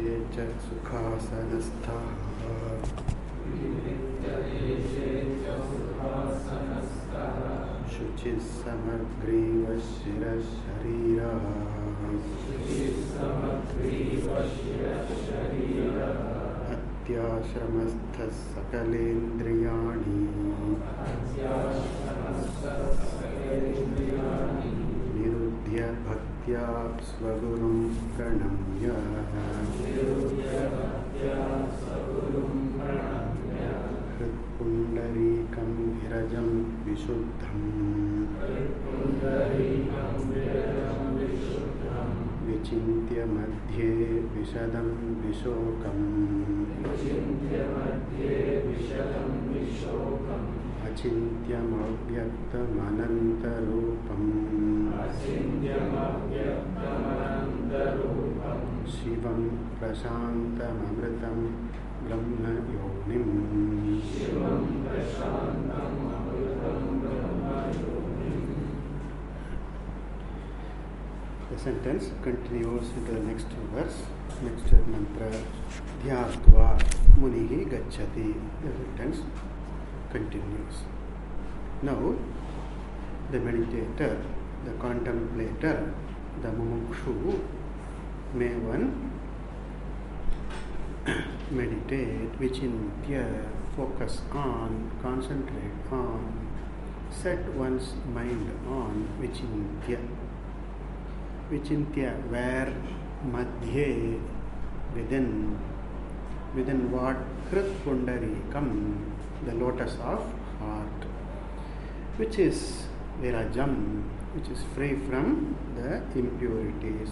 च सुखासनस्थः शुचिः समग्रीवः शिरः शरीरः अत्याश्रमस्थः सकलेन्द्रियाणि निरुध्य भक्त्या स्वगुरुं प्रणम्य हृत्पुण्डरीकं विरजं विशुद्धम् विचिन्त्य मध्ये विशदं विशोकम् अचिन्त्यमव्यक्तमनन्तरूपम् शिवं प्रशान्तममृतं ब्रह्मयोनिम्. The sentence continues into the next verse, next mantra. Dhyatva munihi gacchati. The sentence continues. Now, the meditator, the contemplator, the mumukshu, may one meditate, vichintya, focus on, concentrate on, set one's mind on vichintya. Vichintya, where, madhye, within what? Krit pundarikam, the lotus of heart, which is virajam, which is free from the impurities,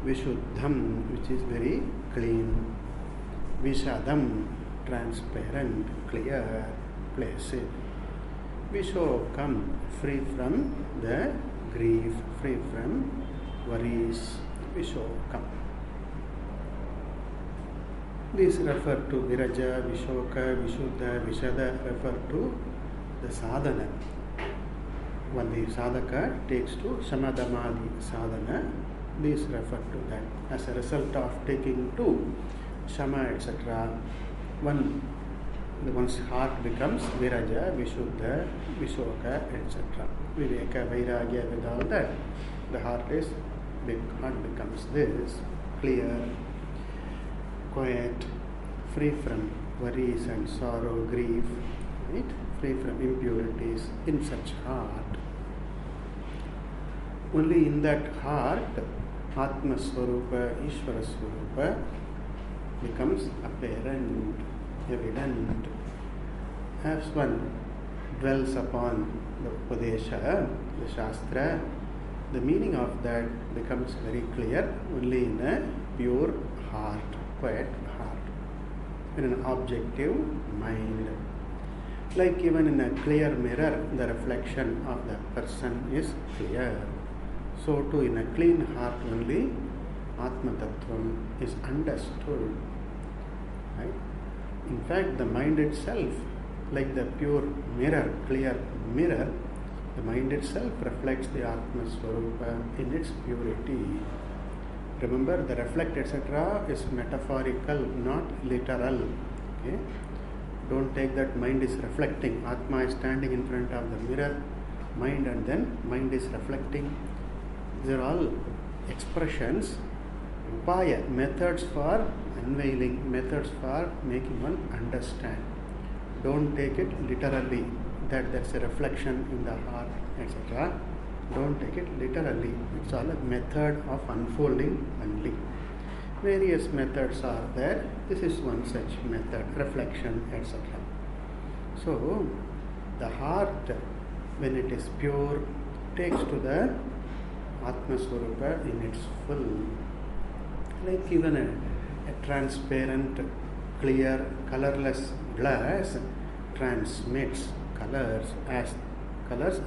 vishuddham, which is very clean, vishadam, transparent, clear, placid, vishokam, free from the grief, free from worries, vishokam. These refer to viraja, vishoka, vishuddha, vishada, refer to the sadhana. When the sadhaka takes to samadhamadi sadhana, these refer to that. As a result of taking to shama, etc., one's heart becomes viraja, vishuddha, vishoka, etc. Viveka, vairagya, with all that, the heart becomes this, clear, quiet, free from worries and sorrow, grief, right? Free from impurities in such heart. Only in that heart, Atma Swarupa, Ishvara Swarupa becomes apparent, evident. As one dwells upon the Upadesha, the Shastra, the meaning of that becomes very clear only in a pure heart, quiet heart, in an objective mind. Like even in a clear mirror, the reflection of the person is clear. So too in a clean heart only, Atma Tattvam is understood. Right? In fact, the mind itself, like the pure mirror, clear mirror, the mind itself reflects the Atma Swarupa in its purity. Remember, the reflect, etc. is metaphorical, not literal. Okay? Don't take that mind is reflecting. Atma is standing in front of the mirror, mind, and then mind is reflecting. These are all expressions, upaya, methods for unveiling, methods for making one understand. Don't take it literally, that there's a reflection in the heart, etc. Don't take it literally. It's all a method of unfolding only. Various methods are there. This is one such method, reflection, etc. So, the heart, when it is pure, takes to the Atma Swarupa in its full. Like even a transparent, clear, colorless glass transmits colors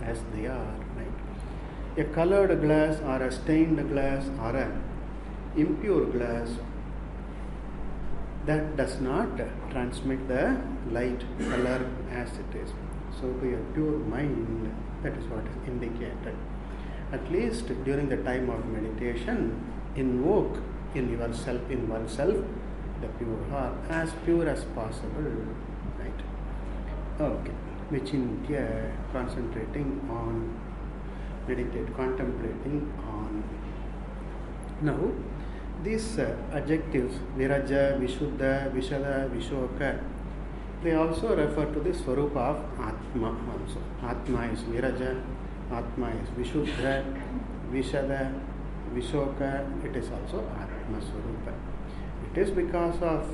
as they are. Right? A colored glass or a stained glass or a impure glass, that does not transmit the light color as it is. So to a pure mind, that is what is indicated. At least during the time of meditation, invoke in yourself, in oneself, the pure heart, as pure as possible, right? Okay. Vichintya, concentrating on, meditate, contemplating on. Now, these adjectives, Viraja, Vishuddha, Vishada, Vishoka, they also refer to the Swarupa of Atma also. Atma is Viraja, Atma is Vishuddha, Vishada, Vishoka, it is also Atma Swarupa. It is because of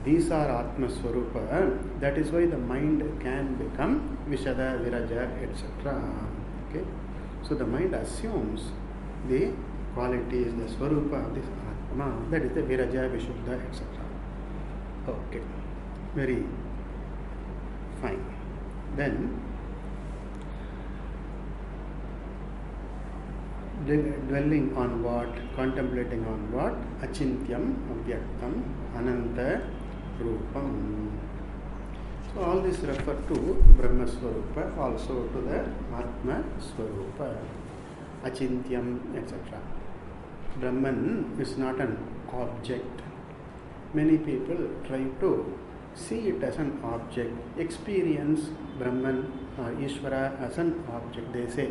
these are Atma Swarupa, that is why the mind can become Vishada, Viraja, etc. Okay? So the mind assumes the qualities, the Swarupa of this Atma, that is the Viraja, Vishuddha, etc. Okay, very fine. Then, dwelling on what, contemplating on what? Achintyam, Avyaktam, Ananta, Rupam. So all this refer to Brahma Swarupa, also to the Atma Swarupa, Achintyam, etc. Brahman is not an object. Many people try to see it as an object, experience Brahman or Ishvara as an object. They say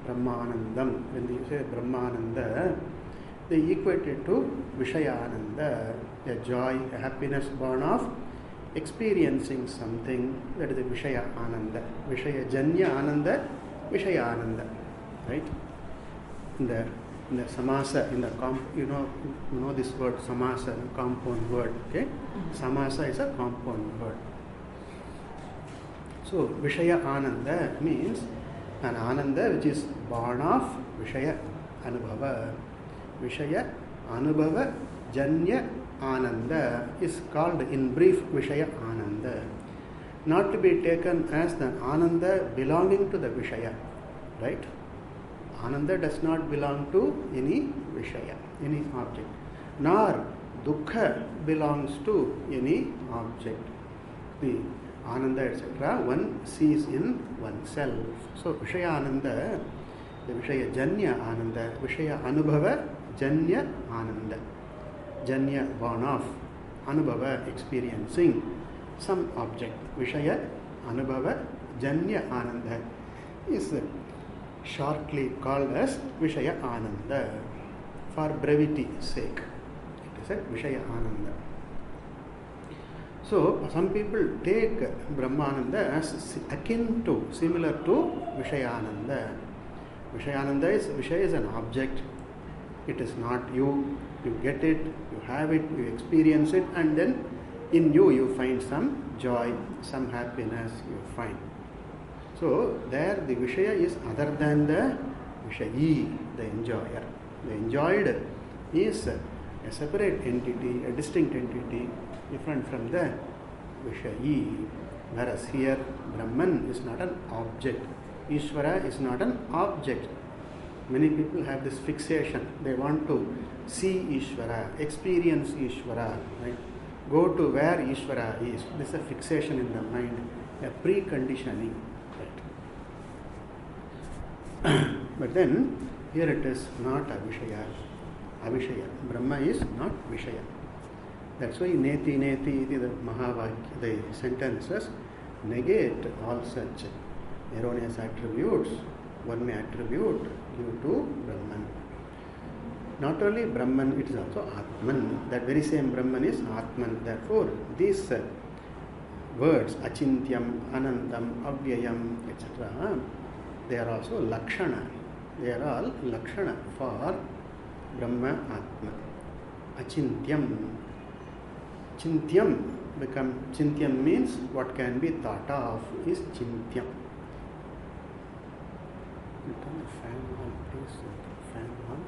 Brahmanandam. When they say Brahmananda, they equate it to Vishayananda, a joy, a happiness born of experiencing something, that is the Vishaya Ananda. Vishaya Janya Ananda, Vishaya Ananda. Right? In the samasa, in the you know this word samasa, compound word. Okay? Samasa is a compound word. So Vishaya Ananda means an Ananda which is born of Vishaya Anubhava. Vishaya Anubhava Janya Ananda is called in brief Vishaya Ananda. Not to be taken as the Ananda belonging to the Vishaya. Right? Ananda does not belong to any Vishaya, any object. Nor Dukkha belongs to any object. The Ananda, etc., one sees in oneself. So Vishaya Ananda, the Vishaya Janya Ananda, Vishaya Anubhava Janya Ananda. Janya born of, Anubhava experiencing some object. Vishaya Anubhava Janya Ananda is shortly called as Vishaya Ananda for brevity's sake. It is a Vishaya Ananda. So some people take Brahmananda as akin to, similar to Vishayananda. Vishayananda is, Vishaya is an object. It is not you. You get it, you have it, you experience it, and then in you find some joy, some happiness you find. So there the Vishaya is other than the Vishayi, the enjoyer. The enjoyed is a separate entity, a distinct entity, different from the Vishayi. Whereas here Brahman is not an object. Ishvara is not an object. Many people have this fixation. They want to see Ishvara, experience Ishvara, right? Go to where Ishvara is. This is a fixation in the mind, a preconditioning. Right? But then, here it is not Avishaya. Avishaya. Brahma is not Vishaya. That's why Neti Neti, the Mahavakya, the sentences negate all such erroneous attributes one may attribute due to Brahman. Not only Brahman, it is also Atman. That very same Brahman is Atman. Therefore, these words, Achintyam, Anantam, Avyayam, etc., they are also Lakshana. They are all Lakshana for Brahma Atma. Achintyam. Chintyam means what can be thought of is Chintyam. Turn the fan on, please. Fan on.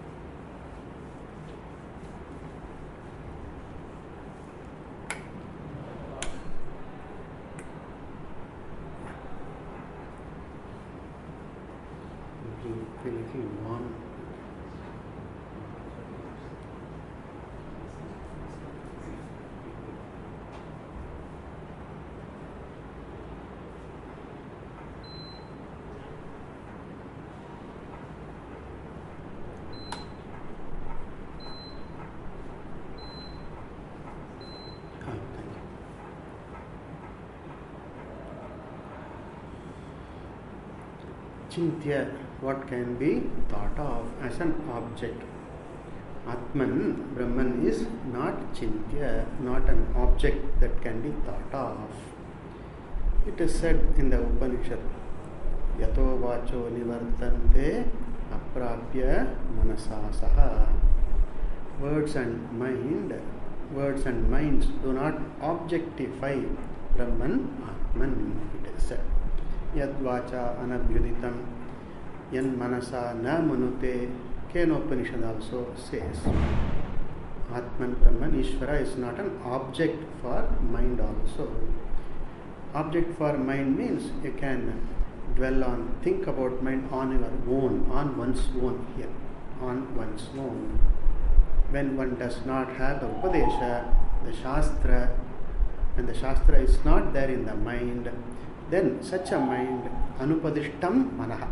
A little warm. achintya, what can be thought of as an object. Atman, Brahman is not chintya, not an object that can be thought of. It is said in the Upanishad, Yato vacho nivartante aprapya manasa saha. Words and minds do not objectify Brahman, Atman, it is said. Yad vacha anabhyuditam yan manasa na manute. Kaivalyopanishad also says Atman, Brahman, Ishvara is not an object for mind also. Object for mind means you can dwell on, think about mind on your own, on one's own here, on one's own. When one does not have the Upadesha, the Shastra, and the Shastra is not there in the mind, then such a mind, anupadishtam manaha,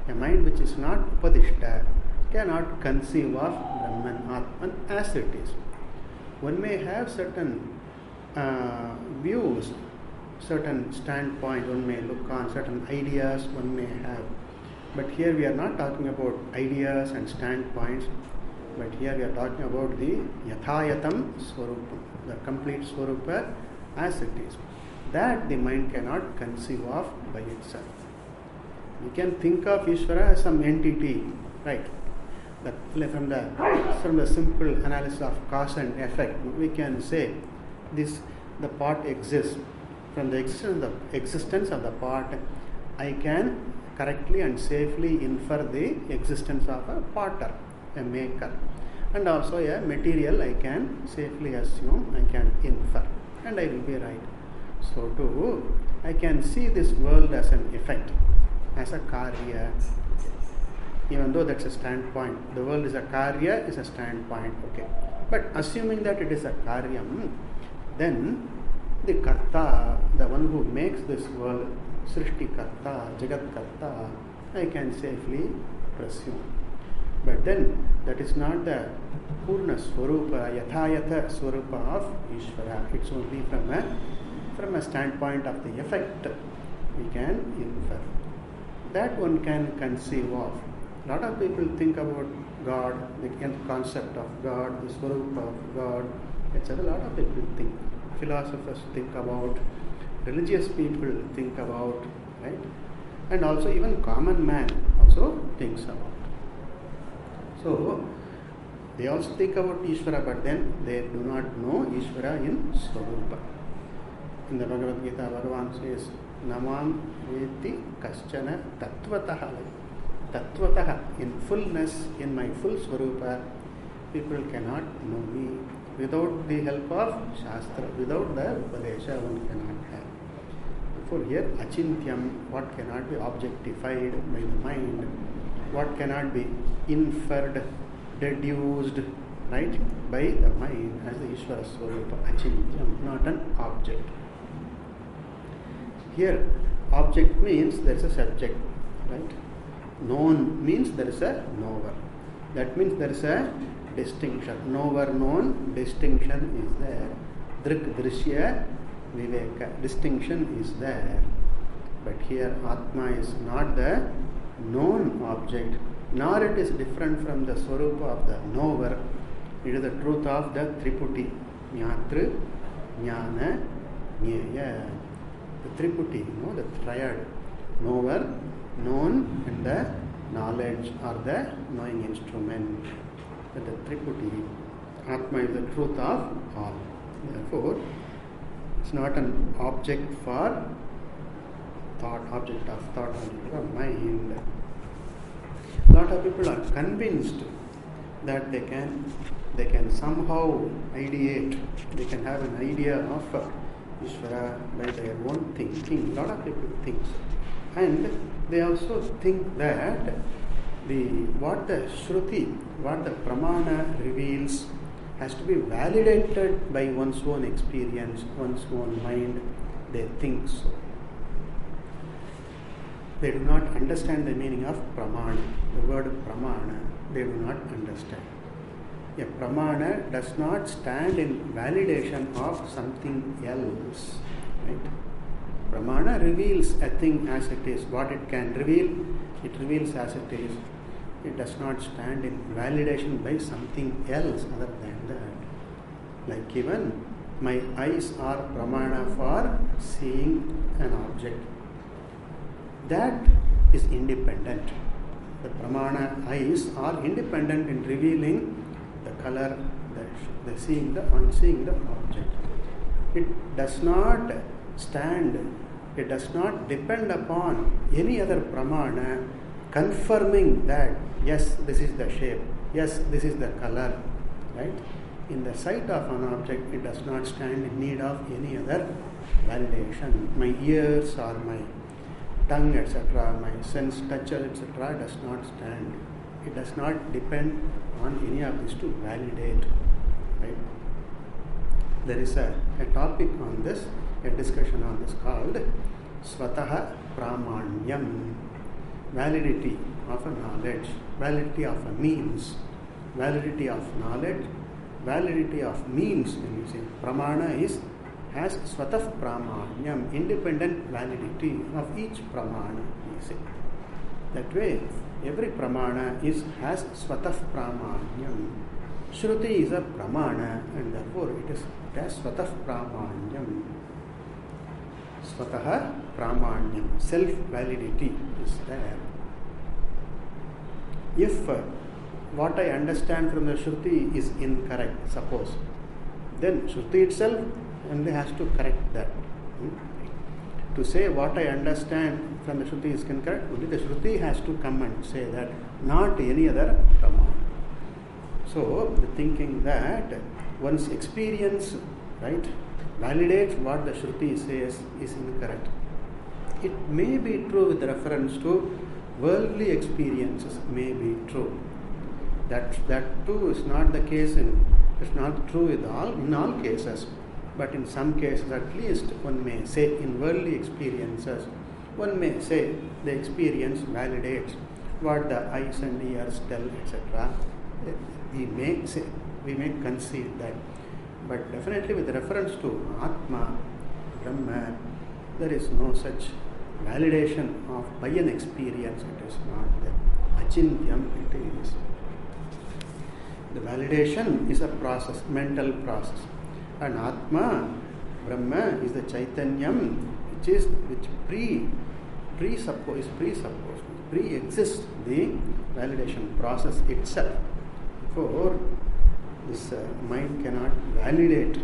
a mind which is not upadishta, cannot conceive of Brahman, Atman as it is. One may have certain views, certain standpoint, one may look on, certain ideas one may have. But here we are not talking about ideas and standpoints, but here we are talking about the yathayatam swarupam, the complete swarupa as it is. That the mind cannot conceive of by itself. We can think of Ishvara as some entity, right? That from the simple analysis of cause and effect, we can say the pot exists. From the existence of the pot, I can correctly and safely infer the existence of a potter, a maker, and also a material I can safely assume, I can infer, and I will be right. So too, I can see this world as an effect, as a karya. Even though that's a standpoint, the world is a karya, is a standpoint, okay. But assuming that it is a karyam, then the karta, the one who makes this world, srishti karta, jagat karta, I can safely presume. But then that is not the purna swarupa, yathayatha swarupa of Ishvara. It's only from a standpoint of the effect we can infer. That one can conceive of. A lot of people think about God, the concept of God, the swarupa of God, etc. A lot of people think. Philosophers think about, religious people think about, right? And also even common man also thinks about. So they also think about Ishvara, but then they do not know Ishvara in Swarupa. In the Bhagavad Gita, Bhagavan says, Namam veti kaschana tattvataha. Tattvataha, in fullness, in my full Swarupa, people cannot know me. Without the help of Shastra, without the Upadesha, one cannot have. Therefore here, achintyam, what cannot be objectified by the mind, what cannot be inferred, deduced, right, by the mind as the Ishvara Swarupa, achintyam, not an object. Here, object means there is a subject, right? Known means there is a knower. That means there is a distinction. Knower, known, distinction is there. Drik, drishya, viveka, distinction is there. But here Atma is not the known object, nor it is different from the swarupa of the knower. It is the truth of the Triputi, Jnatru, Jnana, Jnaya. The Triputi, the triad, knower, known, and the knowledge or the knowing instrument. The Triputi, Atma is the truth of all. Therefore, it's not an object for thought, object of thought, object of mind. A lot of people are convinced that they can somehow ideate, they can have an idea of Ishvara by their own thinking. A lot of people think so. And they also think that what the Shruti, what the Pramana reveals has to be validated by one's own experience, one's own mind. They think so. They do not understand the meaning of Pramana. The word Pramana, they do not understand. A Pramana does not stand in validation of something else. Right? Pramana reveals a thing as it is, what it can reveal, It reveals as it is. It does not stand in validation by something else other than that. Like even my eyes are pramana for seeing an object. That is independent. The pramana eyes are independent in revealing the color, the seeing the object. It does not stand, it does not depend upon any other pramana confirming that yes, this is the shape, yes, this is the color, right? In the sight of an object, it does not stand in need of any other validation. My ears or my tongue, etc., my sense touch, etc., does not stand. It does not depend on any of this to validate. Right? There is a topic on this, a discussion on this called Swataha Pramanyam, validity of a knowledge, validity of a means, validity of knowledge, validity of means. When you say pramana has swatah pramanyam, independent validity of each pramana. You say that way, every pramana has swatah pramanyam. Shruti is a pramana, and therefore it has swatah pramanyam. Swatah pramanyam, self validity is there. If what I understand from the Shruti is incorrect, suppose, then Shruti itself only has to correct that. To say what I understand from the Shruti is incorrect, only the Shruti has to come and say that, not any other Pramana. So, the thinking that one's experience, right, validates what the Shruti says is incorrect. It may be true with reference to worldly experiences, may be true. That too is not the case it's not true in all cases, but in some cases at least one may say in worldly experiences, one may say the experience validates what the eyes and ears tell, etc. We may concede that, but definitely with reference to Atma, Brahma, there is no such validation of by an experience. It is not there. Achintyam it is. The validation is a process, mental process, and Atma, Brahma, is the Chaitanyam, which pre-exists the validation process itself. Therefore, this mind cannot validate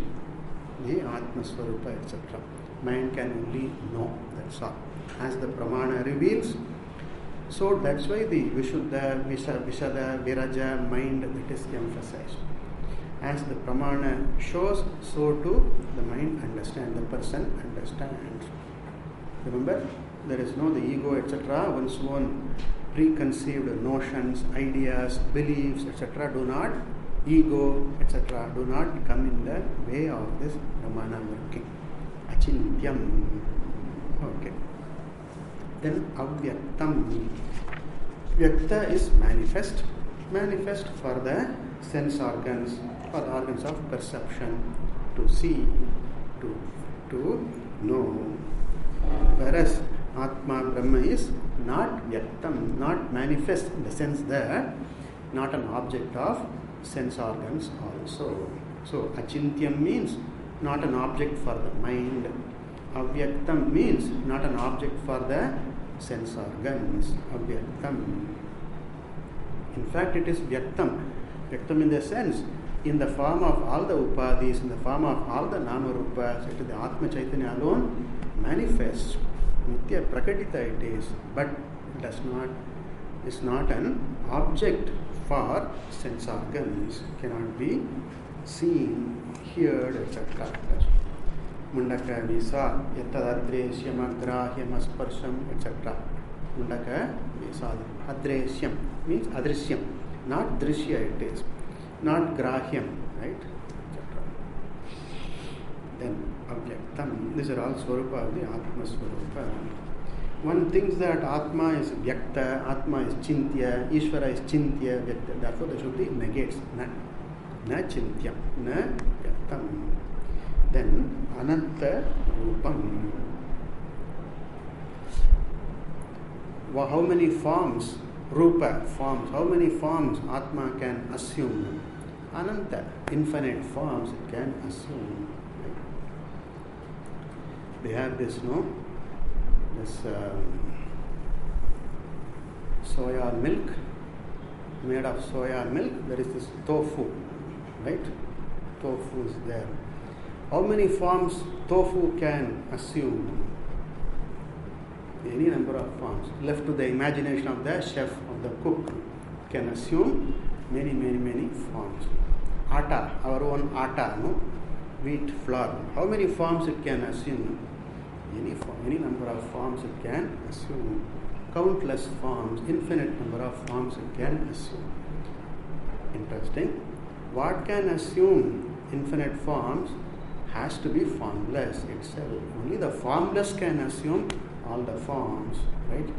the Atma Swarupa, etc. Mind can only know, that's all. As the Pramana reveals, so that's why the Vishuddha, Vishada, Viraja, mind, that is emphasized. As the Pramana shows, so too the mind understands, the person understands. Remember, there is no the ego, etc. One's own preconceived notions, ideas, beliefs, etc. do not, ego, etc. do not come in the way of this Pramana working. Achintyam. Okay. Then avyaktam. Vyakta is manifest for the sense organs, for the organs of perception, to see, to know. Whereas Atma Brahma is not vyaktam, not manifest in the sense that not an object of sense organs also. So achintyam means not an object for the mind. Avyaktam means not an object for the sense organs. Avyaktam. In fact, it is vyaktam. Vyaktam in the sense, in the form of all the upadhis, in the form of all the nama rupas, it is the Atma Chaitanya alone manifests. Nitya Prakatita it is, but is not an object for sense organs, cannot be seen, heard, etc. Mundaka Visa, Yatadadreshyam, Agrahyam, Asparsham, etc. Mundaka Visa, Adreshyam means Adrishyam, not Drishya it is, not Grahyam, right? Etc. Then Avyaktam, these are all Swarupa of the Atma Swarupa. One thinks that Atma is Vyakta, Atma is Chintya, Ishvara is Chintya, Vyakta. Therefore, the Shruti negates na Chintyam, na Vyaktam. Then Ananta Rupam. how many forms, rupa, forms, how many forms Atma can assume? Ananta, infinite forms it can assume. Right? They have this, this soya milk, made of soya milk. There is this tofu, right? Tofu is there. How many forms tofu can assume? Any number of forms. Left to the imagination of the chef, of the cook, can assume many, many, many forms. Atta, our own atta, wheat flour. How many forms it can assume? Any form, any number of forms it can assume. Countless forms, infinite number of forms it can assume. Interesting. What can assume infinite forms has to be formless itself. Only the formless can assume all the forms, right?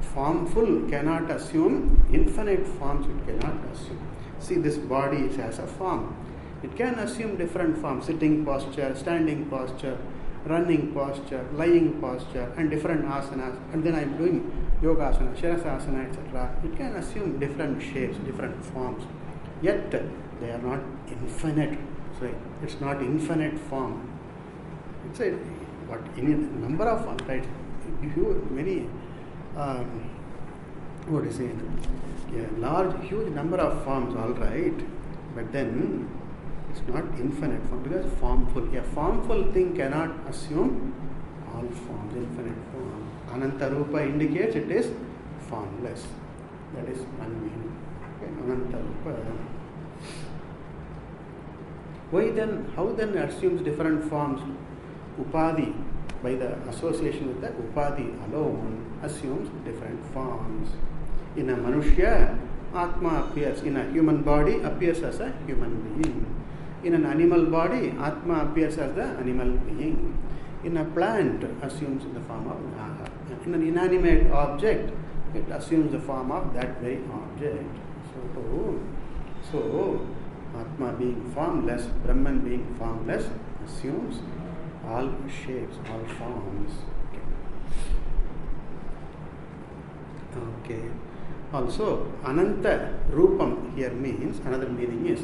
Formful cannot assume infinite forms, it cannot assume. See, this body has a form. It can assume different forms, sitting posture, standing posture, running posture, lying posture, and different asanas. And then I am doing yogasana, shirasasana, etc. It can assume different shapes, different forms. Yet they are not infinite. So it's not infinite form. It's a number of forms, right? Many, what is it? A large, huge number of forms, all right. But then it's not infinite form because formful. A formful thing cannot assume all forms, infinite form. Ananta Rupa indicates it is formless. That is one meaning. Okay, Ananta Rupa. Why then? How then assumes different forms? Upadhi, by the association with the Upadhi alone, assumes different forms. In a Manushya, Atma appears. In a human body, appears as a human being. In an animal body, Atma appears as the animal being. In a plant, assumes the form of Naga. In an inanimate object, it assumes the form of that very object. So Atma being formless, Brahman being formless, assumes all shapes, all forms. Okay. Also, Ananta Rupam here means, another meaning is,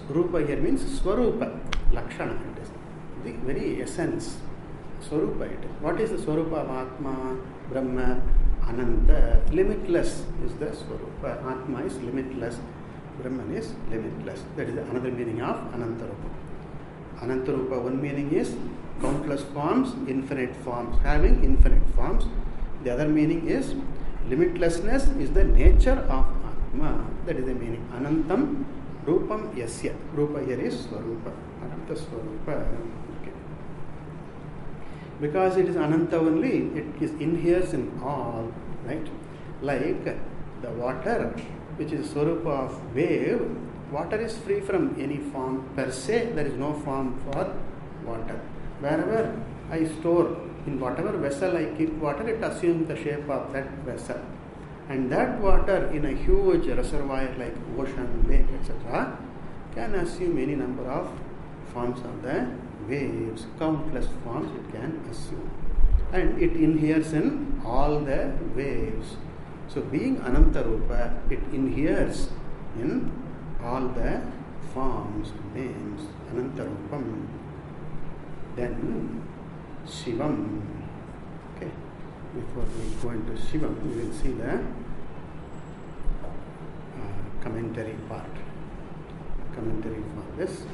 Rupa here means Swarupa, Lakshana. It is the very essence. Swarupa it is. What is the Swarupa of Atma, Brahma? Ananta, limitless is the Swarupa. Atma is limitless, Brahman is limitless. That is another meaning of Anantarupa. Anantarupa, one meaning is countless forms, infinite forms, having infinite forms. The other meaning is limitlessness is the nature of Atma. That is the meaning. Anantam Rupam Yasya. Rupa here is Swarupa. Ananta Swarupa. Okay. Because it is Ananta only, it is inheres in all, right? Like the water, which is Swarupa of wave. Water is free from any form per se. There is no form for water. Wherever I store, in whatever vessel I keep water, it assumes the shape of that vessel. And that water in a huge reservoir like ocean, lake, etc., can assume any number of forms of the waves, countless forms it can assume. And it inheres in all the waves. So being Anantarupa, it inheres in all the forms, names, Anantarupam. Then Shivam. Okay. Before we go into Shivam, we will see the commentary part. Commentary for this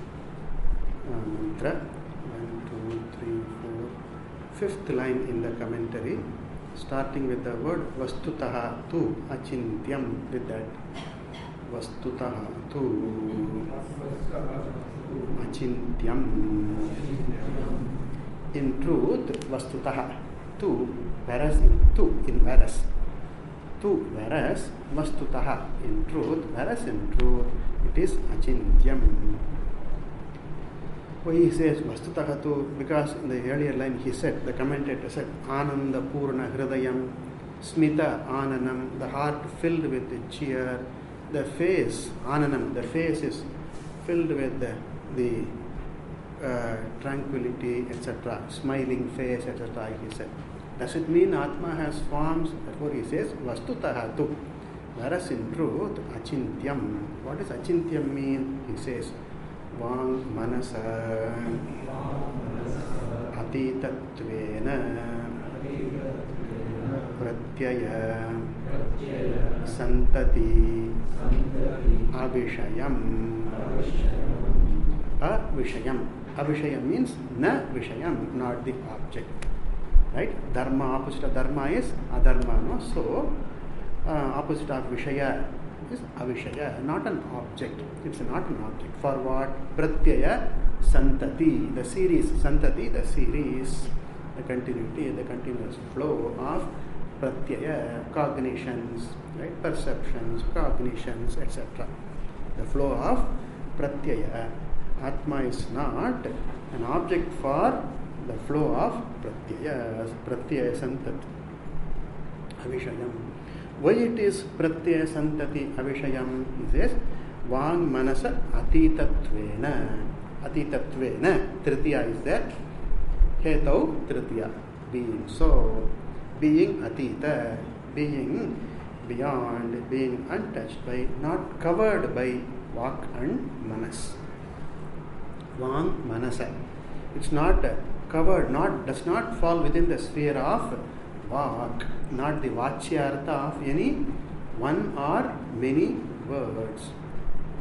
mantra. 1, 2, 3, 4. Fifth line in the commentary, starting with the word Vastutaha tu Achintyam. With that, Vastutaha tu Achintyam. In truth, Vastutaha tu, whereas in whereas. Tu, whereas, Vastutaha, in truth, whereas in truth, it is Achintyam. Why he says Vastutaha tu? Because in the earlier line he said, the commentator said, Ananda Purna Hridayam, Smita Ananam, the heart filled with cheer, the face, Ananam, the face is filled with the tranquility, etc., smiling face, etc., he said. Does it mean Atma has forms? Therefore he says Vastutaha tu. Whereas in truth, Achintyam. What does Achintyam mean? He says Vang Manasa Atitatvena Pratyaya Santati Avishayam. Avishayam. Avishayam means na Vishayam, not the object. Right? Dharma, opposite of dharma is adharma. No? So, opposite of Vishaya is Avishaya, not an object. It's not an object. For what? Pratyaya Santati, the series. Santati, the series. The continuity, the continuous flow of Pratyaya, cognitions, right? Perceptions, cognitions, etc. The flow of Pratyaya. Atma is not an object for the flow of Pratyaya. Pratyaya Santati Avishayam. Why it is Pratyaya Santati Avishayam? He says Vang Manasa Atitatvena. Atitatvena. Tritiya is there. Hetau Tritiya. Being so. Being Atita. Being beyond. Being untouched by, not covered by Vak and Manas. Vang Manasa. It's not covered, does not fall within the sphere of Vak, not the Vachyartha of any one or many words.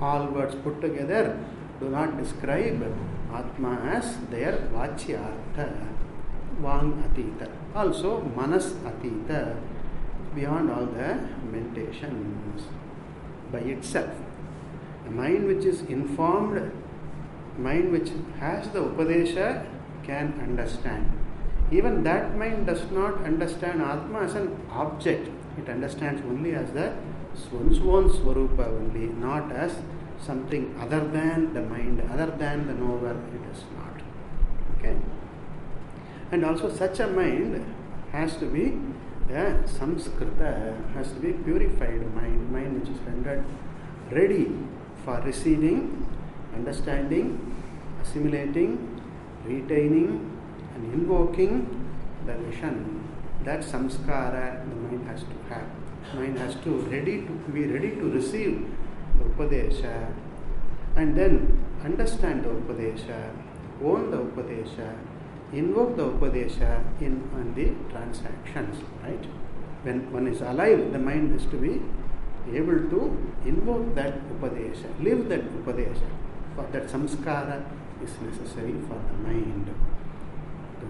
All words put together do not describe Atma as their Vachyartha. Vang Atita. Also Manas Atita, beyond all the meditations by itself. The mind which is informed, mind which has the Upadesha, can understand. Even that mind does not understand Atma as an object. It understands only as the one's own Swarupa only, not as something other than the mind, other than the knower. It is not. Okay. And also such a mind has to be the Samskrita, has to be purified mind which is rendered ready for receiving, understanding, assimilating, retaining and invoking the vision. That samskara the mind has to have. Mind has to be ready to receive the Upadesha and then understand the Upadesha, own the Upadesha, invoke the Upadesha in the transactions. Right? When one is alive, the mind is to be able to invoke that Upadesha, live that Upadesha. For that samskara is necessary for the mind. The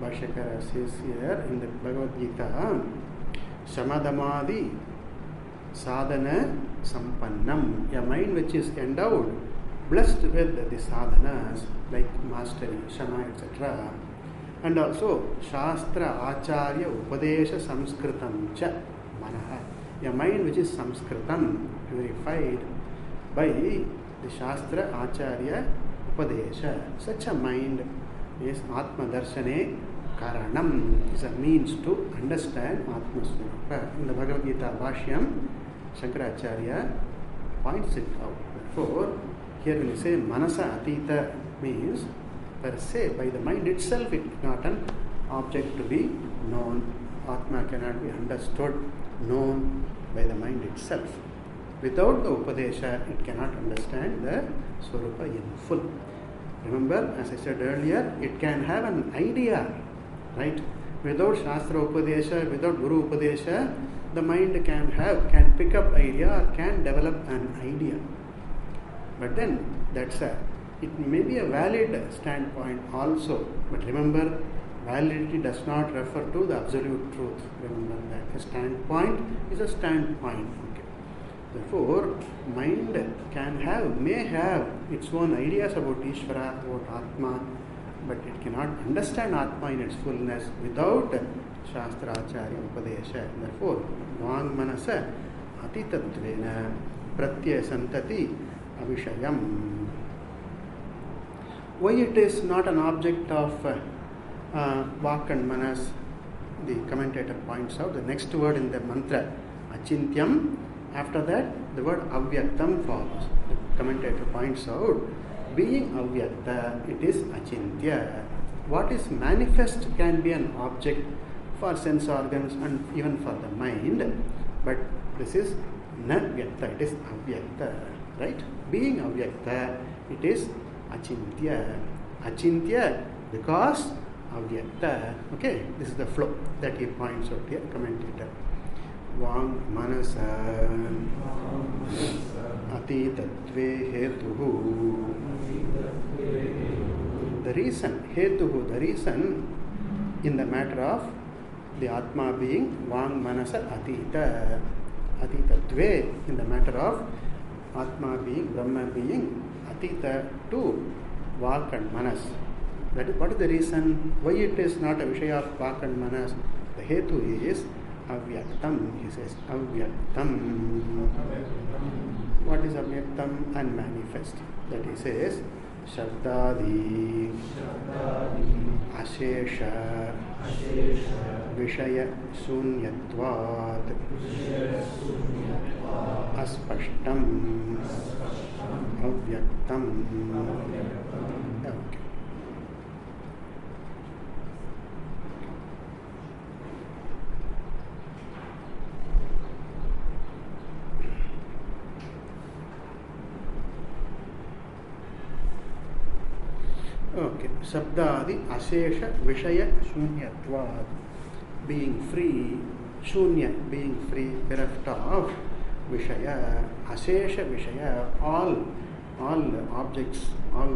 Bhashyakara says here in the Bhagavad Gita, Shamadamadi Sadhana Sampannam, a mind which is endowed, blessed with the sadhanas like mastery, shama, etc. And also Shastra Acharya Upadesha Samskritam Cha Manaha, a mind which is Samskritam, purified by the Shastra Acharya Upadesha. Such a mind is Atma Darshane Karanam, is a means to understand Atma Swarupa. In the Bhagavad Gita Bhashyam, Shankaracharya points it out. Therefore, here when you say Manasa Atita means per se, by the mind itself it is not an object to be known. Atma cannot be understood, known by the mind itself. Without the Upadesha, it cannot understand the Swarupa in full. Remember, as I said earlier, it can have an idea, right? Without Shastra Upadesha, without Guru Upadesha, the mind can pick up idea or can develop an idea. But then, it may be a valid standpoint also. But remember, validity does not refer to the absolute truth. Remember that. A standpoint is a standpoint. Therefore, mind may have its own ideas about Ishvara, about Atma, but it cannot understand Atma in its fullness without Shastra Acharya Upadesha. Therefore, Vang Manasa Atitatvena Pratyaya Santati Avishayam. Why it is not an object of Vak and Manas? The commentator points out the next word in the mantra, Achintyam. After that, the word Avyaktam follows. The commentator points out, being Avyakta, it is Achintya. What is manifest can be an object for sense organs and even for the mind. But this is na vyakta, it is avyakta, right? Being avyakta, it is achintya. Achintya because avyakta. Okay, this is the flow that he points out here, commentator. Vang manasa atitatve hetuhu. The reason, hetuhu, the reason in the matter of the Atma being Vang manasa atita. Atitatve, in the matter of Atma being, Brahma being atita to Vak and Manas. That is, what is the reason? Why it is not a Vishaya of Vak and Manas? The hetu is avyaktam. He says avyaktam. What is avyaktam? Unmanifest. That he says Shabdadi Ashesha Vishaya Sunyatvat Aspashtam Avyaktam. Okay. Okay. Sabdadi Ashesha Vishaya Shunyatvat. Being free, Shunya, being free, bereft of Vishaya, Ashesha Vishaya, all objects, all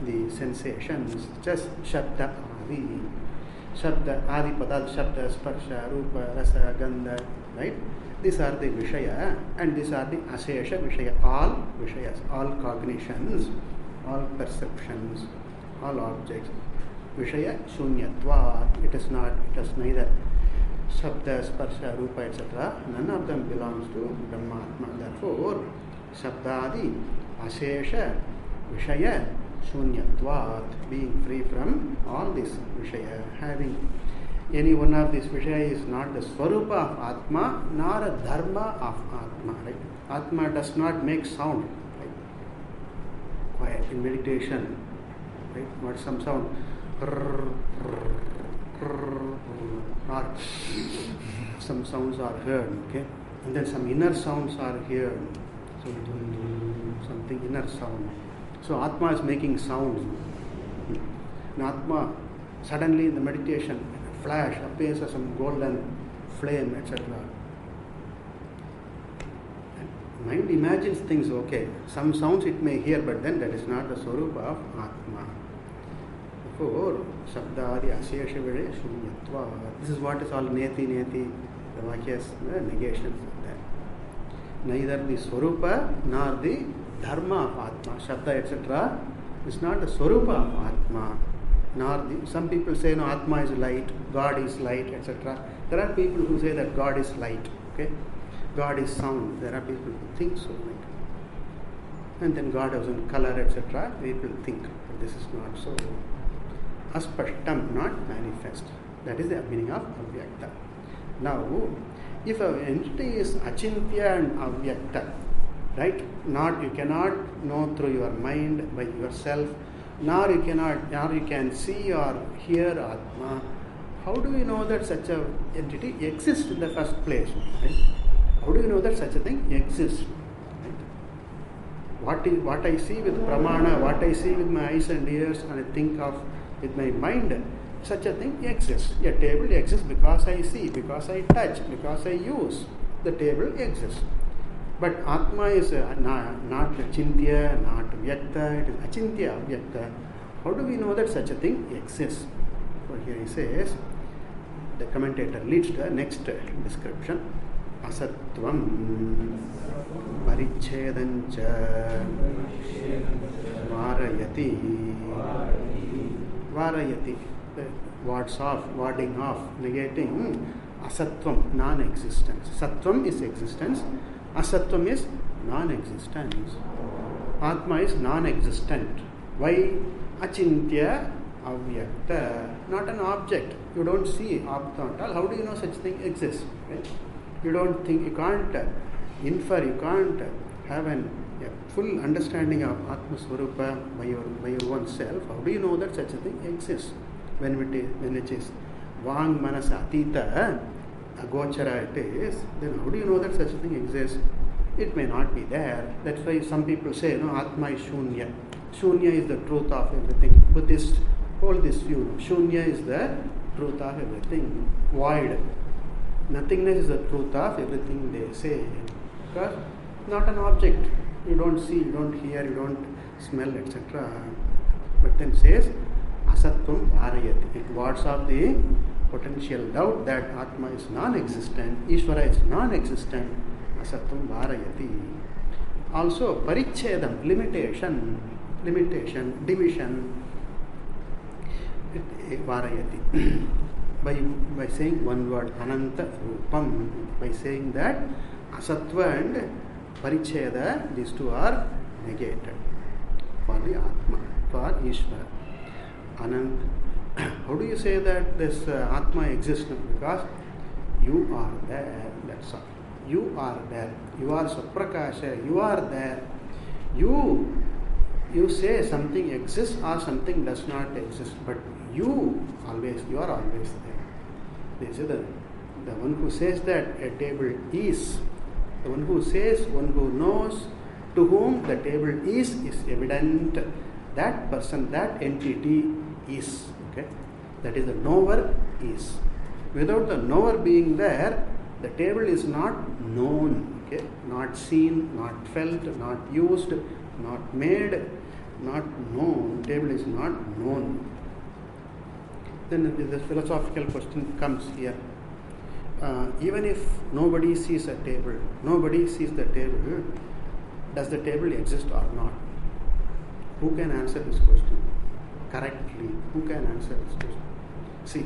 the sensations, just Shabda Adi. Shabda Adi Padal, Shabda, Sparsha, Rupa, Rasa, Gandha, right? These are the Vishaya and these are the Ashesha Vishaya, all Vishayas, all cognitions, all perceptions, all objects. Vishaya Shunyatva, it is neither Shabda, Sparsha, Rupa, etc. None of them belongs to Brahmatma. Therefore, Shabdadi, Ashesha, Vishaya, Shunyatvat, being free from all this Vishaya, having any one of these Vishaya is not the Swarupa of Atma, nor a Dharma of Atma. Right? Atma does not make sound. Right? Quiet in meditation. Right? What some sound? Or some sounds are heard, okay, and then some inner sounds are heard, so something inner sound. So Atma is making sounds. And Atma suddenly in the meditation flash appears as some golden flame, etc. And mind imagines things, okay, some sounds it may hear, but then that is not the Swarupa of Atma. Therefore, Shabdadi Ashesha Vishaya Shunyatva. This is what is all Neti, the Vakyas, negations of that. Neither the Swarupa nor the Dharma of Atma, Shabda, etc. is not the Swarupa of Atma. Nor the, some people say, no, Atma is light, God is light, etc. There are people who say that God is light, okay? God is sound. There are people who think so. Right? And then God has a color, etc. People think, but this is not so. Aspashtam, not manifest. That is the meaning of avyakta. Now, if an entity is achintya and avyakta, right? Not, you cannot know through your mind by yourself, nor you can see or hear Atma. How do you know that such a entity exists in the first place? Right? How do you know that such a thing exists? Right? What I see with pramana, what I see with my eyes and ears, and I think of with my mind, such a thing exists. A table exists because I see, because I touch, because I use. The table exists. But Atma is not achintya, not vyakta, it is achintya, vyakta. How do we know that such a thing exists? So here he says, the commentator leads to the next description. Asatvam parichedancha varayati, warding off, negating asatvam, non-existence. Satvam is existence, asatvam is non-existence. Atma is non-existent. Why? Achintya avyakta, not an object. You don't see Atma at all. How do you know such thing exists? Right? You don't think, you can't infer, you can't have a full understanding of Atma Swarupa by your own self. How do you know that such a thing exists when it is Vang Manas Atita, Agochara it is, then how do you know that such a thing exists? It may not be there. That's why some people say, no, Atma is Shunya. Shunya is the truth of everything. Buddhists hold this view. Shunya is the truth of everything. Void. Nothingness is the truth of everything they say. Because not an object. You don't see, you don't hear, you don't smell, etc. But then says, Asatvam Varayati. It wards off the potential doubt that Atma is non-existent, Ishvara is non-existent. Asatvam Varayati. Also, Parichedam, limitation, division, Varayati. By saying one word, Ananta Rupam, by saying that Asatva and Paricheda, these two are negated for the Atma, for Ishvara. Anant, how do you say that this Atma exists? Because you are there, that's all. You are there. You are Saprakasha. You are there. You say something exists or something does not exist, but you are always there. They say that the one who says that a table is, the one who says, one who knows, to whom the table is evident. That person, that entity is. Okay, that is the knower is. Without the knower being there, the table is not known. Okay, not seen, not felt, not used, not made, not known. Table is not known. Then the philosophical question comes here. Even if nobody sees a table, nobody sees the table, does the table exist or not? Who can answer this question correctly? Who can answer this question? See,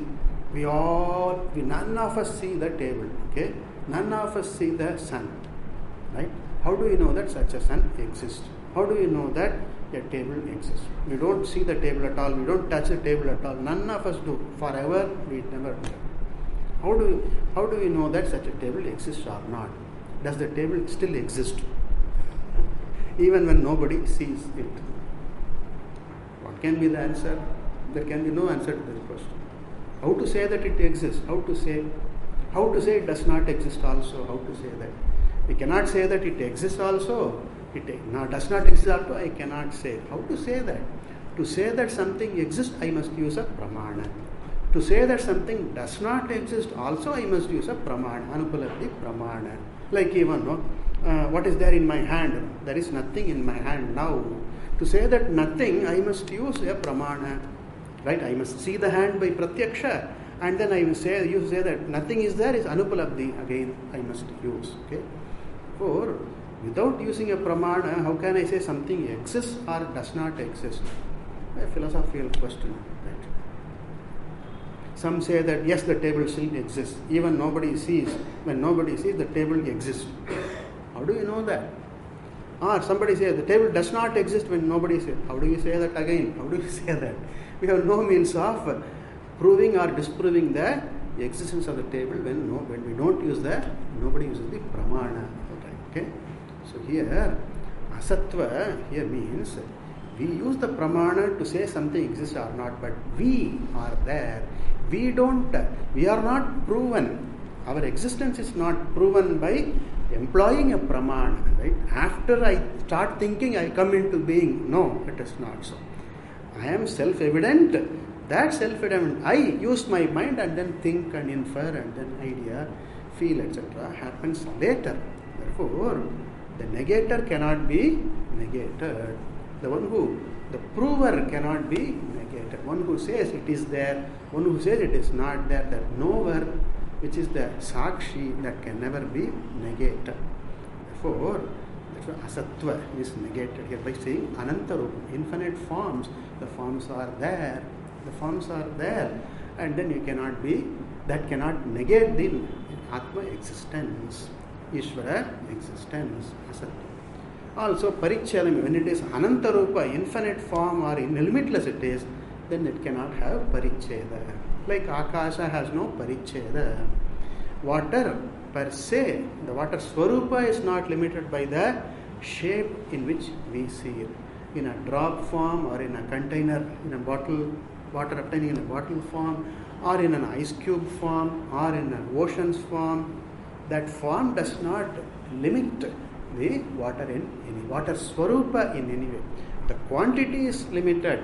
none of us see the table, okay? None of us see the sun, right? How do you know that such a sun exists? How do you know that a table exists? We don't see the table at all, we don't touch the table at all, none of us do. Forever, we never do. How do we know that such a table exists or not? Does the table still exist? Even when nobody sees it. What can be the answer? There can be no answer to this question. How to say that it exists? How to say it does not exist also? How to say that? We cannot say that it exists also. It does not exist also, I cannot say. How to say that? To say that something exists, I must use a pramana. To say that something does not exist also, I must use a pramana, anupalabdhi pramana. Like even, what is there in my hand? There is nothing in my hand now. To say that nothing, I must use a pramana. Right? I must see the hand by pratyaksha, and then you say that nothing is there is anupalabdhi. Again, I must use. Okay? For without using a pramana, how can I say something exists or does not exist? A philosophical question. Right? Some say that yes, the table still exists. Even nobody sees. When nobody sees, the table exists. How do you know that? Or somebody says the table does not exist when nobody says. How do you say that again? How do you say that? We have no means of proving or disproving the existence of the table when we don't use nobody uses the pramana. Okay? So here, asatva here means we use the pramana to say something exists or not, but we are there. We are not proven. Our existence is not proven by employing a pramana. Right? After I start thinking, I come into being. No, it is not so. I am self-evident. That self-evident, I use my mind and then think and infer and then idea, feel, etc. happens later. Therefore, the negator cannot be negated. The prover cannot be negated. One who says it is there, one who says it is not there, that knower, which is the sakshi, that can never be negated. Therefore, asatva is negated here by saying anantarupa, infinite forms. The forms are there. The forms are there. And then that cannot negate the Atma existence, Ishvara existence, asatva. Also, parichedam, when it is anantarupa, infinite form or limitless it is, then it cannot have paricheda. Like Akasha has no paricheda. Water per se, the water swarupa is not limited by the shape in which we see it. In a drop form or in a container, in a bottle, water obtaining in a bottle form, or in an ice cube form, or in an ocean's form, that form does not limit the water in any water swarupa in any way. The quantity is limited,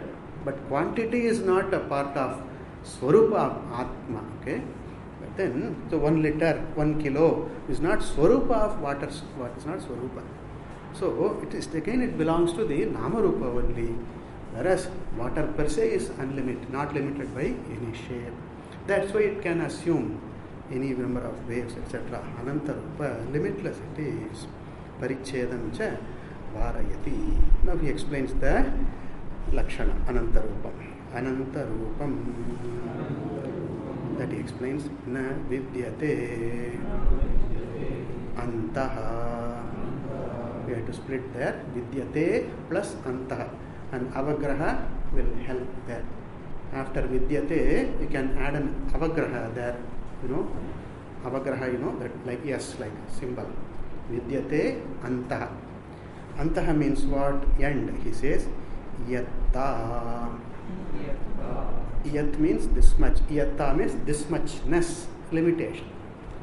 but quantity is not a part of swarupa of Atma. Okay? But then, so 1 liter, 1 kilo is not swarupa of water. It's not swarupa. So it is again, it belongs to the Namarupa only. Whereas water per se is unlimited, not limited by any shape. That's why it can assume any number of waves, etc. Anantarupa, limitless it is. Parichedam cha varayati. Now he explains the Lakshana, Anantarupam. Anantarupam, that he explains, na vidyate antaha. We have to split there. Vidyate plus antaha. And avagraha will help there. After vidyate, you can add an avagraha there. Avagraha, that like yes, like symbol. Vidyate antaha. Antaha means what? End. He says, yatta. Yat means this much. Yatta means this muchness, limitation,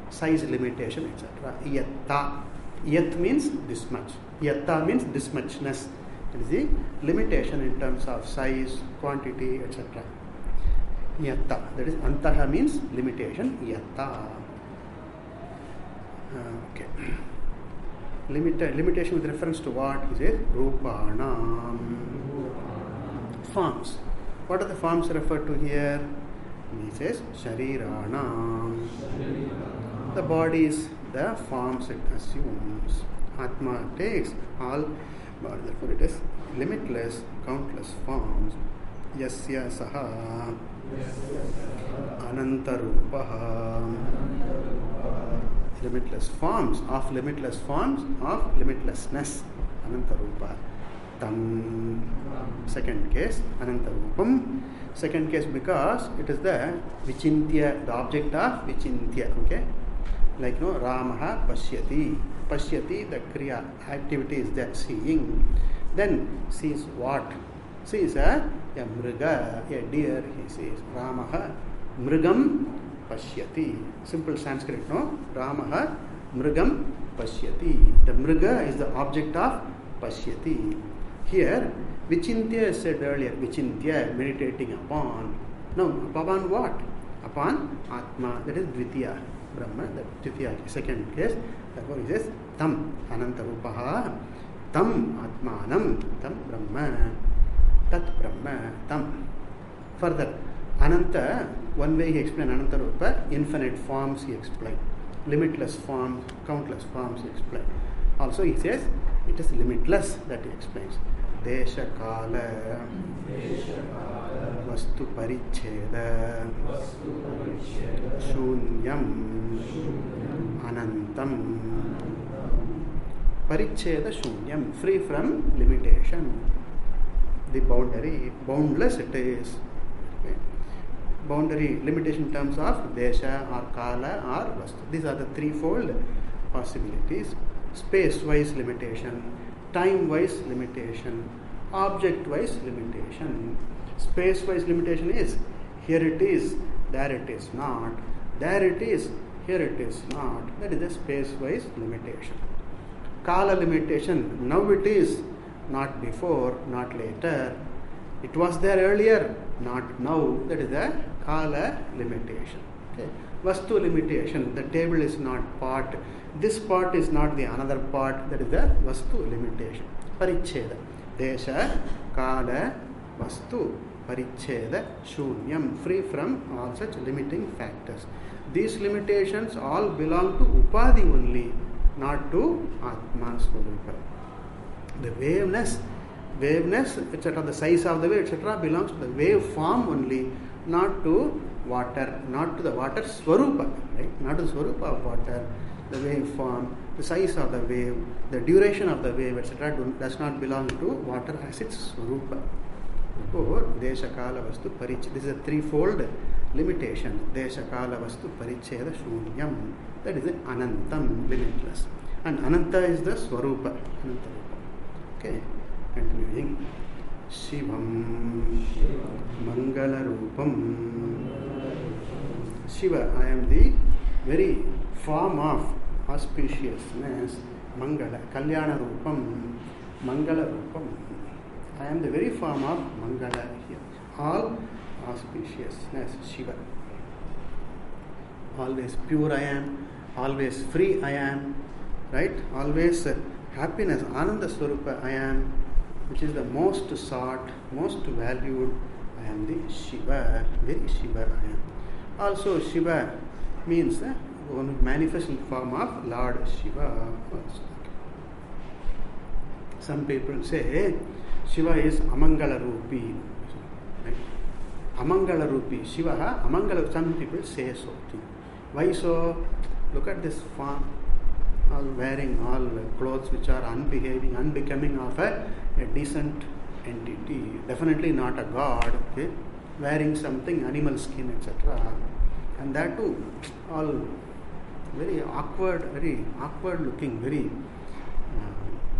size limitation, etc. Yatta. Yat means this much. Yatta means this muchness. It is the limitation in terms of size, quantity, etc. Yatta. That is, antaha means limitation. Yatta. Okay. Limitation with reference to what? He says, Rupanam. Forms. What are the forms referred to here? He says, Shariranam. The body is the forms it assumes. Atma takes all, but therefore it is limitless, countless forms. Yasya saha anantarupaha. Limitless forms of limitlessness. Anantarupa. Tam. Second case, Anantarupam. Second case because it is the Vichintya, the object of Vichintya. Okay? Like Ramaha Pashyati. Pashyati, the Kriya, activity is that seeing. Then sees what? Sees a mriga, a deer, he says. Ramaha Mrigam Pashyati. Simple Sanskrit, no? Ramaha Mrigam Pashyati. The mriga is the object of Pashyati. Here, Vichintya is said earlier. Vichintya, meditating upon. No, upon what? Upon Atma. That is Dvitiya. Brahma, that Dvitiya, second case. Therefore, he says, Tam Anantarupaha. Tam Atmanam. Tam Brahma. Tat Brahma. Tam. Further, Ananta, one way he explained Anantarupa, infinite forms he explained. Limitless forms, countless forms he explained. Also he says, it is limitless that he explains. Desha Kala Vastu Paricheda Shunyam Anantam. Paricheda Shunyam, free from limitation. The boundary, boundless it is. Okay. Boundary, limitation in terms of Desha or Kala or Vastu. These are the threefold possibilities. Space-wise limitation, time-wise limitation, object-wise limitation. Space-wise limitation is, here it is, there it is not. There it is, here it is not. That is the space-wise limitation. Kala limitation, now it is, not before, not later. It was there earlier, not now. That is the Kala limitation. Okay. Vastu limitation, the table is not part. This part is not the another part. That is the Vastu limitation. Paricheda. Desha, Kala, Vastu, Paricheda, Shunyam. Free from all such limiting factors. These limitations all belong to Upadhi only, not to Atma Swarupa. The waveness, etc., the size of the wave, etc., belongs to the wave form only, not to water, not to the water Swarupa, right? Not to the Swarupa of water. The wave form, the size of the wave, the duration of the wave, etc., does not belong to water as its Swarupa. Therefore, Desha Kala Vastu Paricheda. This is a threefold limitation. Desha Kala Vastu Paricheda Shunyam. That is the Anantam, limitless. And Ananta is the Swarupa. Okay, continuing. Shivam Mangala Rupam. Shiva, I am the very form of auspiciousness. Mangala, Kalyana Rupam, Mangala Rupam. I am the very form of Mangala here. All auspiciousness, Shiva. Always pure I am, always free I am, right? Always happiness, Ananda Swarupa I am, which is the most sought, most valued. I am the Shiva, very Shiva I am. Also, Shiva means one manifesting form of Lord Shiva. Some people say Shiva is Amangala Rupi. Right? Amangala Rupi. Shiva, Amangala. Some people say so. Why so? Look at this form. All wearing all clothes which are unbehaving, unbecoming of a decent entity. Definitely not a god. Okay? Wearing something, animal skin, etc. And that too, all very awkward looking, very,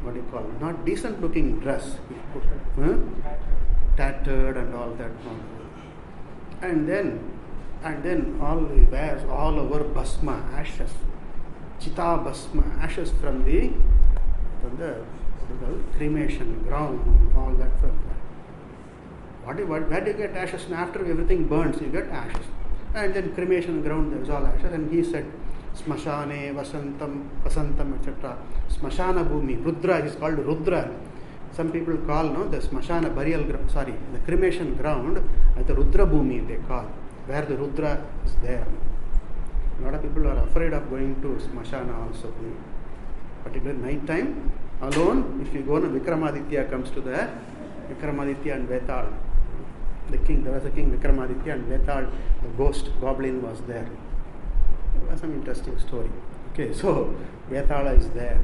what do you call it, not decent looking dress. Tattered and all that. And then all he wears all over bhasma, ashes. Chita bhasma, ashes from the cremation ground, all that from that. Where do you get ashes? After everything burns, you get ashes. And then cremation ground, there is all ashes. And he said, Smashane, Vasantam, etc. Smashana Bhumi, Rudra, is called Rudra. Some people call the Smashana burial ground, the cremation ground, the Rudra Bhumi they call, where the Rudra is there. A lot of people are afraid of going to Smashana also. Particularly night time, alone, if you go, Vikramaditya comes to the Vikramaditya and Vetal. There was a king Vikramaditya and Vetal, the ghost, goblin was there. It was some interesting story. Okay, so Vetala is there,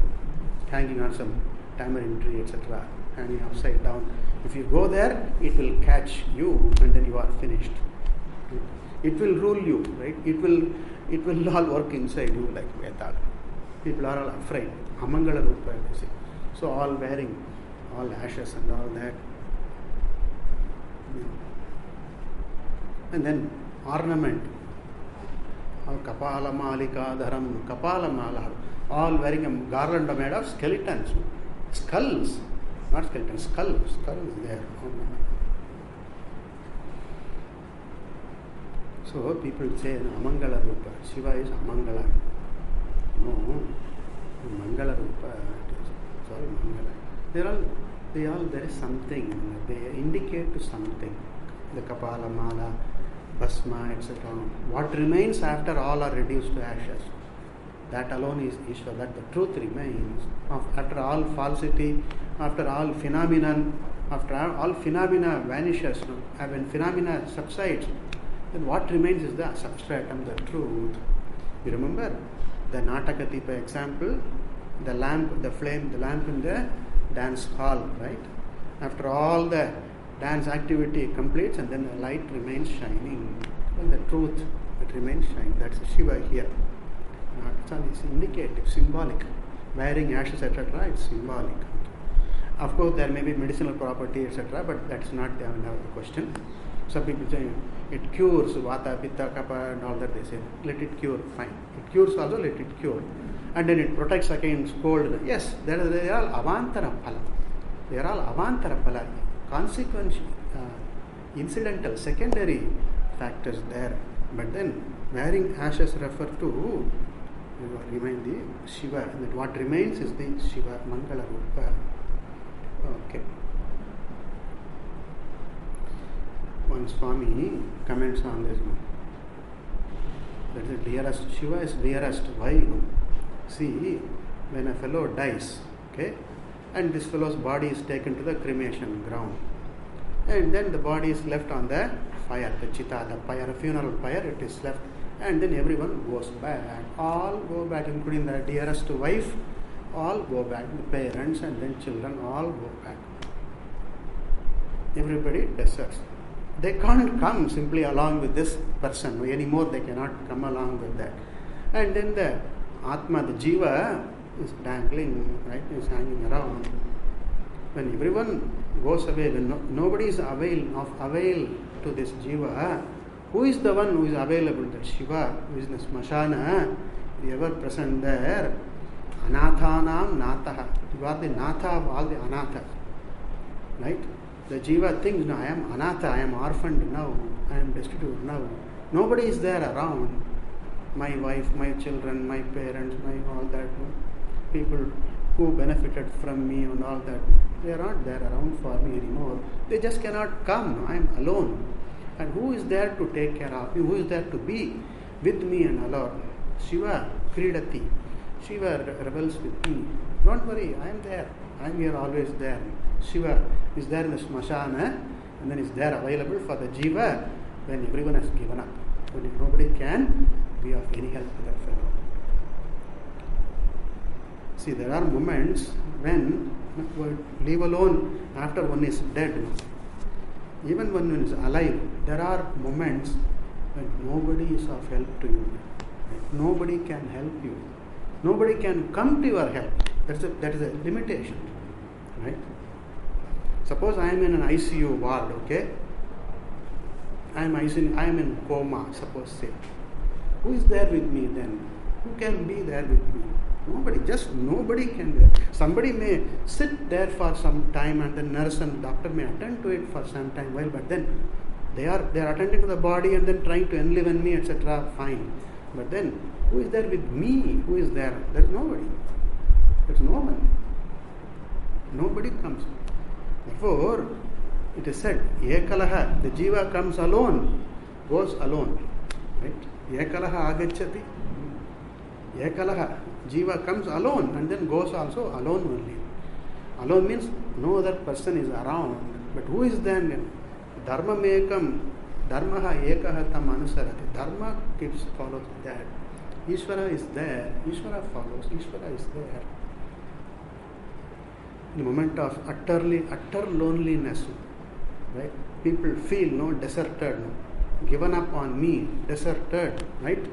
hanging on some tamarind tree, etc., hanging upside down. If you go there, it will catch you and then you are finished. It will rule you, right? It will all work inside you like Vetala. People are all afraid. Amangala Rupa, they say. So all wearing all ashes and all that. And then ornament. All Kapala Malika Dharam, Kapala Mala, all wearing a garland made of skeletons. Skulls, not skeletons, skulls there. So people say Amangala Rupa, Shiva is Amangala. No, Mangala Rupa, it's all Mangala. There is something, they indicate to something. The Kapala Mala, Bhasma, etc. What remains after all are reduced to ashes? That alone is Ishvara, that the truth remains. After all falsity, after all phenomenon, after all phenomena vanishes, when phenomena subsides, then what remains is the substratum, the truth. You remember the Natakatipa example, the lamp, the flame, the lamp in the dance hall, right? After all the dance activity completes and then the light remains shining. Well, the truth, it remains shining. That's Shiva here. It's indicative, symbolic. Wearing ashes, etc., it's symbolic. Of course, there may be medicinal property, etc., but that's not the question. Some people say it cures Vata, Pitta, Kapha, and all that they say. Let it cure, fine. It cures also, let it cure. And then it protects against cold. Yes, they are all Avantara Phala. They are all Avantara Phala. Consequential, incidental, secondary factors there. But then wearing ashes refer to, remind the Shiva, that what remains is the Shiva, Mangala Rupa. Okay. One Swami comments on this one. That is dearest, Shiva is dearest. Why? See, when a fellow dies, okay, and this fellow's body is taken to the cremation ground, and then the body is left on the fire, the chitta, the pyre, funeral pyre, it is left, and then everyone goes back. All go back, including the dearest wife, all go back, the parents and then children all go back. Everybody deserts. They can't come simply along with this person anymore, they cannot come along with that. And then the Atma, the Jiva, is dangling, right, is hanging around. When everyone goes away, when nobody is of avail to this jiva, who is the one who is available? That Shiva, who is in the smashana, ever present there. Anathanam natha. You are the natha of all the anathas. Right? The jiva thinks, no, I am anatha, I am orphaned now, I am destitute now. Nobody is there around. My wife, my children, my parents, my all that. People who benefited from me and all that, they are not there around for me anymore. They just cannot come. I am alone. And who is there to take care of me? Who is there to be with me and alone? Shiva, Kridati. Shiva rebels with me. Don't worry, I am there. I am here always there. Shiva is there in the smashana and then is there available for the jiva when everyone has given up. When nobody can be of any help to that fellow. See, there are moments when, leave alone after one is dead. Even when one is alive, there are moments when nobody is of help to you. Nobody can help you. Nobody can come to your help. That is a limitation. Right? Suppose I am in an ICU ward, okay? I am in coma, suppose say. Who is there with me then? Who can be there with me? Nobody, just nobody can be there. Somebody may sit there for some time and the nurse and doctor may attend to it for some time while, but then they are attending to the body and then trying to enliven me, etc. Fine. But then, who is there with me? Who is there? There is nobody. There is no one. Nobody comes. Therefore, it is said, Ekalaha, the jiva comes alone, goes alone. Right? Ekalaha agacchati. Ekalaha, jiva comes alone and then goes also alone only. Alone means no other person is around. But who is then? Dharma mekam, dharmaha ekaha tam anusarati. Dharma follows that. Ishvara is there. Ishvara follows. Ishvara is there. In the moment of utter loneliness, right? People feel deserted, given up on me, deserted, right?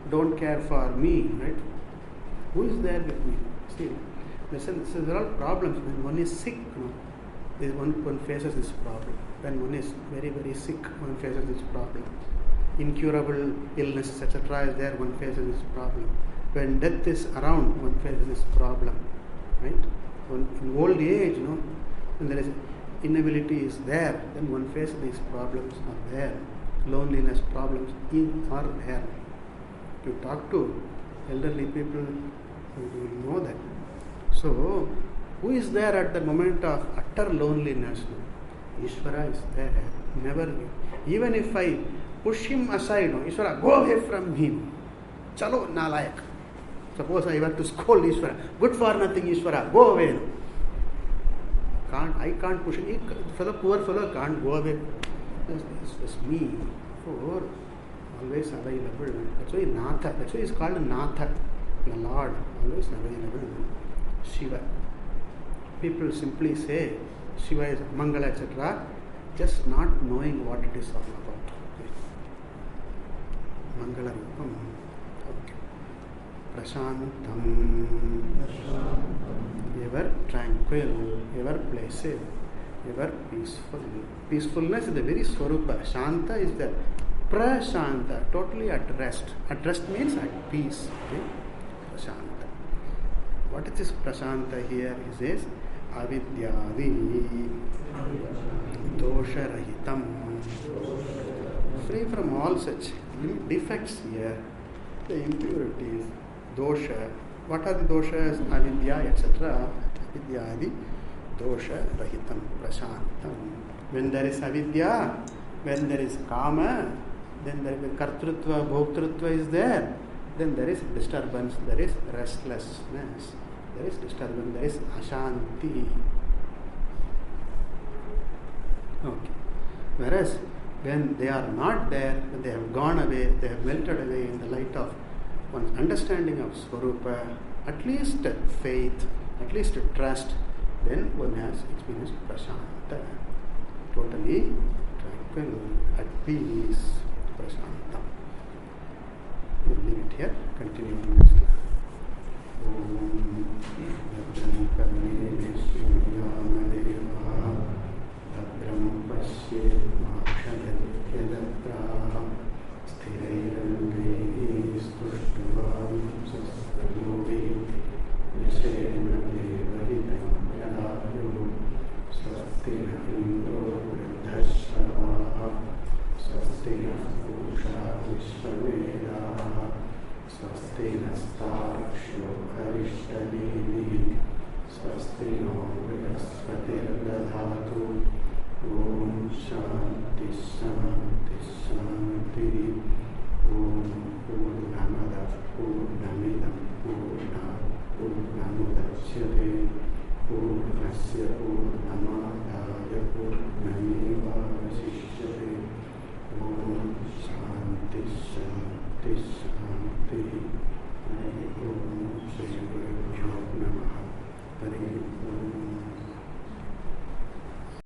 Don't care for me, right? Who is there with me? See, there are problems. When one is sick, one faces this problem. When one is very, very sick, one faces this problem. Incurable illness, etc. is there, one faces this problem. When death is around, one faces this problem, right? In old age, when there is inability is there, then one faces these problems are there. Loneliness problems are there. You talk to elderly people, you will know that. So, who is there at the moment of utter loneliness? Ishvara is there. Never. Even if I push him aside, Ishvara, go away from him. Chalo nalayak. Suppose I were to scold Ishvara, good for nothing Ishvara, go away. I can't push him. Poor fellow can't go away. It's me. For always available. That's why Natha. That's why it's called Natha. The Lord. Always available. Shiva. People simply say Shiva is Mangala, etc. Just not knowing what it is all about. Mangala Rupam. Okay. Prashantam. Ever tranquil, ever placid, ever peaceful. Peacefulness is the very Swarupa. Shanta is the Prashanta, totally at rest. At rest means at peace. Okay? Prashanta. What is this Prashanta here? He says, Avidyadi Dosha Rahitam. Free from all such defects here, the impurities, dosha. What are the doshas? Avidya, etc. Avidyadi Dosha Rahitam Prashantam. When there is avidya, when there is kama, then there is kartrutva, bhoktrutva is there. Then there is disturbance, there is restlessness, there is disturbance, there is ashanti. Okay. Whereas when they are not there, when they have gone away, they have melted away in the light of one's understanding of Swarupa, at least faith, at least trust, then one has experienced Prashanta. Totally tranquil, at peace, Prashanta. We'll leave it here, continue next class. Om श्ववेदाः स्वस्ति नस्तार्क्ष्यो अरिष्टनेमिः स्वस्ति no बृहस्पतिर्दधातु ॐ शान्ति शान्ति शान्तिः ॐ पूर्णमदः पूर्णमिदं पूर्णात् पूर्णमुदच्यते पूर्णस्य पूर्णमादाय पूर्णमेवावशिष्यते ॐ शान्ति शान्ति शान्तिः हरिः ॐ श्री